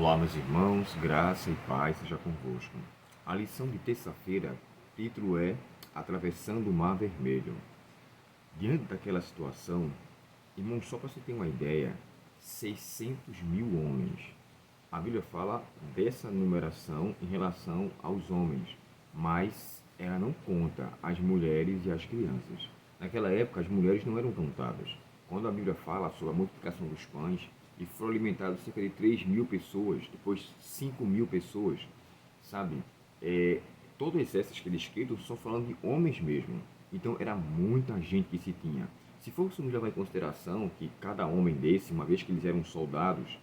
Olá, meus irmãos, graça e paz seja convosco. A lição de terça-feira, o título é Atravessando o Mar Vermelho. Diante daquela situação, irmãos, só para você ter uma ideia, 600 mil homens. A Bíblia fala dessa numeração em relação aos homens, mas ela não conta as mulheres e as crianças. Naquela época, as mulheres não eram contadas. Quando a Bíblia fala sobre a multiplicação dos pães, e foram alimentados cerca de 3 mil pessoas, depois 5 mil pessoas, sabe? É, todo exército que é descrito só falando de homens mesmo. Então era muita gente que se tinha. Se fôssemos levar em consideração que cada homem desse, uma vez que eles eram soldados,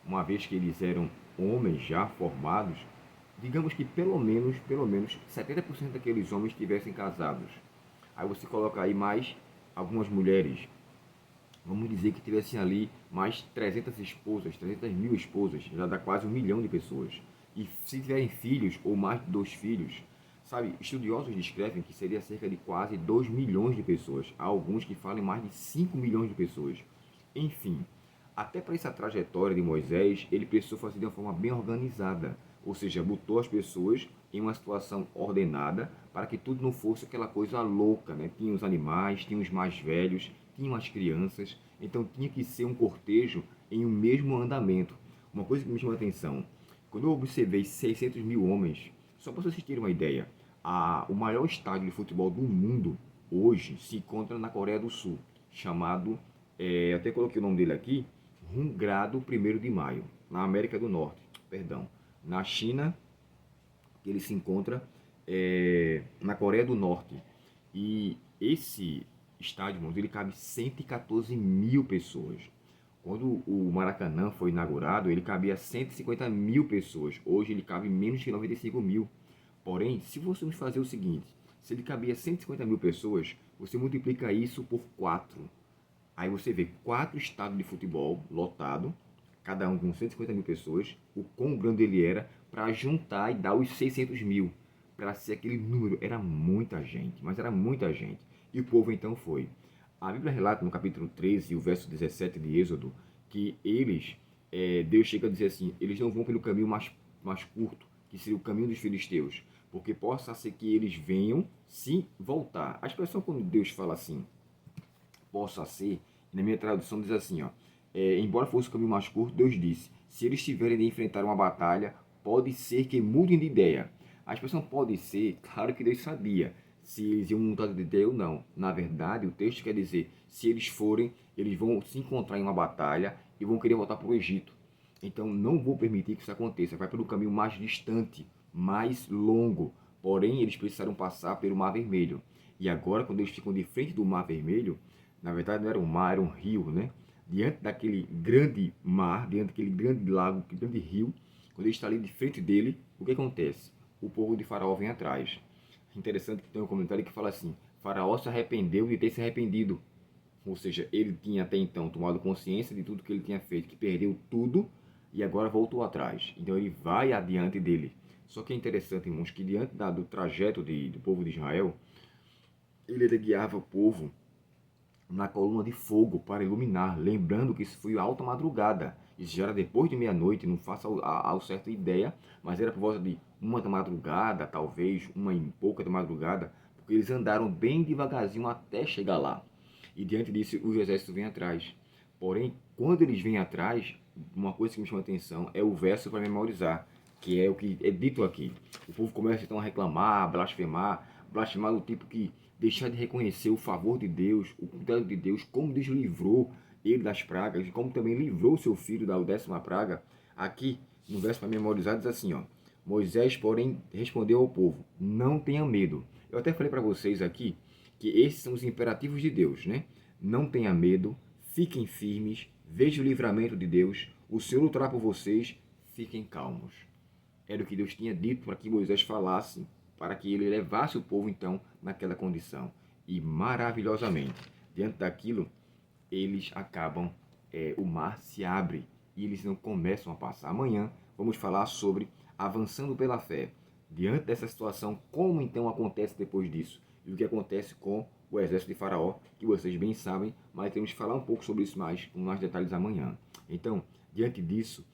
uma vez que eles eram homens já formados, digamos que pelo menos 70% daqueles homens estivessem casados. Aí você coloca aí mais algumas mulheres, vamos dizer que tivessem ali mais 300 esposas, 300 mil esposas, já dá quase 1 milhão de pessoas. E se tiverem filhos ou mais de 2 filhos, sabe, estudiosos descrevem que seria cerca de quase 2 milhões de pessoas. Há alguns que falam mais de 5 milhões de pessoas. Enfim, até para essa trajetória de Moisés, ele precisou fazer de uma forma bem organizada. Ou seja, botou as pessoas em uma situação ordenada para que tudo não fosse aquela coisa louca, né? Tinha os animais, tinha os mais velhos, tinham as crianças, então tinha que ser um cortejo em um mesmo andamento. Uma coisa que me chamou a atenção, quando eu observei 600 mil homens, só para vocês terem uma ideia, o maior estádio de futebol do mundo hoje se encontra na Coreia do Sul, chamado, até coloquei o nome dele aqui, Hungrado 1º de Maio, na América do Norte, perdão, na China, que ele se encontra na Coreia do Norte. E esse estádio, ele cabe 114 mil pessoas. Quando o Maracanã foi inaugurado, ele cabia 150 mil pessoas. Hoje ele cabe menos de 95 mil. Porém, se você nos fazer o seguinte, se ele cabia 150 mil pessoas, você multiplica isso por 4. Aí você vê 4 estádios de futebol lotado, cada um com 150 mil pessoas, o quão grande ele era, para juntar e dar os 600 mil. Para ser aquele número, era muita gente, mas era muita gente. E o povo então foi. A Bíblia relata no capítulo 13, o verso 17 de Êxodo, que Deus chega a dizer assim, eles não vão pelo caminho mais curto, que seria o caminho dos filisteus, porque possa ser que eles venham sim voltar. A expressão quando Deus fala assim, possa ser, na minha tradução diz assim, ó, embora fosse o caminho mais curto, Deus disse, se eles tiverem de enfrentar uma batalha, pode ser que mudem de ideia. A expressão pode ser, claro que Deus sabia se eles iam mudar de ideia ou não. Na verdade, o texto quer dizer, se eles forem, eles vão se encontrar em uma batalha e vão querer voltar para o Egito. Então não vou permitir que isso aconteça, vai pelo caminho mais distante, mais longo. Porém, eles precisaram passar pelo Mar Vermelho. E agora, quando eles ficam de frente do Mar Vermelho, na verdade não era um mar, era um rio, né? Diante daquele grande mar, diante daquele grande lago, daquele grande rio, quando ele está ali de frente dele, o que acontece? O povo de Faraó vem atrás. Interessante que tem um comentário que fala assim, Faraó se arrependeu de ter se arrependido. Ou seja, ele tinha até então tomado consciência de tudo que ele tinha feito, que perdeu tudo e agora voltou atrás. Então ele vai adiante dele. Só que é interessante, irmãos, que diante do trajeto do povo de Israel, ele guiava o povo na coluna de fogo para iluminar, lembrando que isso foi alta madrugada. Isso já era depois de meia-noite, não faço ao certo ideia, mas era por volta de 1 da madrugada, talvez, 1 e pouca da madrugada, porque eles andaram bem devagarzinho até chegar lá. E diante disso, os exércitos vêm atrás. Porém, quando eles vêm atrás, uma coisa que me chama a atenção é o verso para memorizar, que é o que é dito aqui. O povo começa então a reclamar, blasfemar do tipo que deixar de reconhecer o favor de Deus, o cuidado de Deus, como Deus livrou ele das pragas, e como também livrou seu filho da 10ª praga. Aqui, no verso para memorizar, diz assim, ó, Moisés, porém, respondeu ao povo, não tenha medo. Eu até falei para vocês aqui que esses são os imperativos de Deus, né? Não tenha medo, fiquem firmes, vejam o livramento de Deus, o Senhor lutará por vocês, fiquem calmos. Era o que Deus tinha dito para que Moisés falasse, para que ele levasse o povo, então, naquela condição. E, maravilhosamente, diante daquilo, eles acabam, o mar se abre e eles não começam a passar. Amanhã vamos falar sobre avançando pela fé. Diante dessa situação, como então acontece depois disso? E o que acontece com o exército de Faraó, que vocês bem sabem, mas temos que falar um pouco sobre isso com mais detalhes amanhã. Então, diante disso,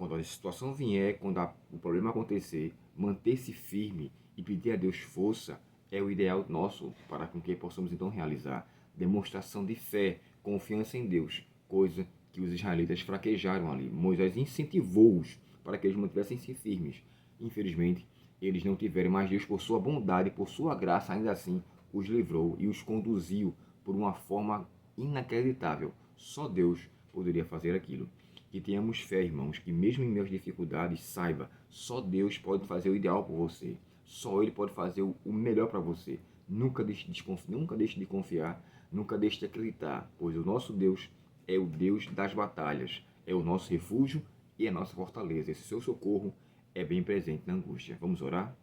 quando a situação vier, quando o problema acontecer, manter-se firme e pedir a Deus força é o ideal nosso para com que possamos então realizar demonstração de fé, confiança em Deus, coisa que os israelitas fraquejaram ali. Moisés incentivou-os para que eles mantivessem-se firmes. Infelizmente, eles não tiveram, mas Deus, por sua bondade, por sua graça, ainda assim os livrou e os conduziu por uma forma inacreditável. Só Deus poderia fazer aquilo. Que tenhamos fé, irmãos, que mesmo em meio às dificuldades, saiba, só Deus pode fazer o ideal por você. Só Ele pode fazer o melhor para você. Nunca deixe de confiar, nunca deixe de acreditar, pois o nosso Deus é o Deus das batalhas, é o nosso refúgio e a nossa fortaleza. Esse seu socorro é bem presente na angústia. Vamos orar?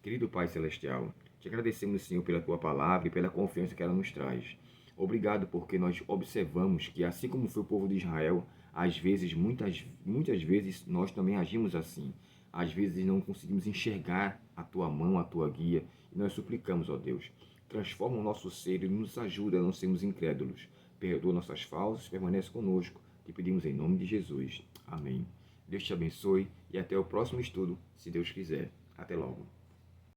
Querido Pai Celestial, te agradecemos, Senhor, pela Tua palavra e pela confiança que ela nos traz. Obrigado porque nós observamos que, assim como foi o povo de Israel, às vezes, muitas vezes, nós também agimos assim. Às vezes não conseguimos enxergar a Tua mão, a Tua guia, e nós suplicamos, ó Deus, transforma o nosso ser e nos ajuda a não sermos incrédulos. Perdoa nossas faltas, permanece conosco. Te pedimos em nome de Jesus. Amém. Deus te abençoe e até o próximo estudo, se Deus quiser. Até logo.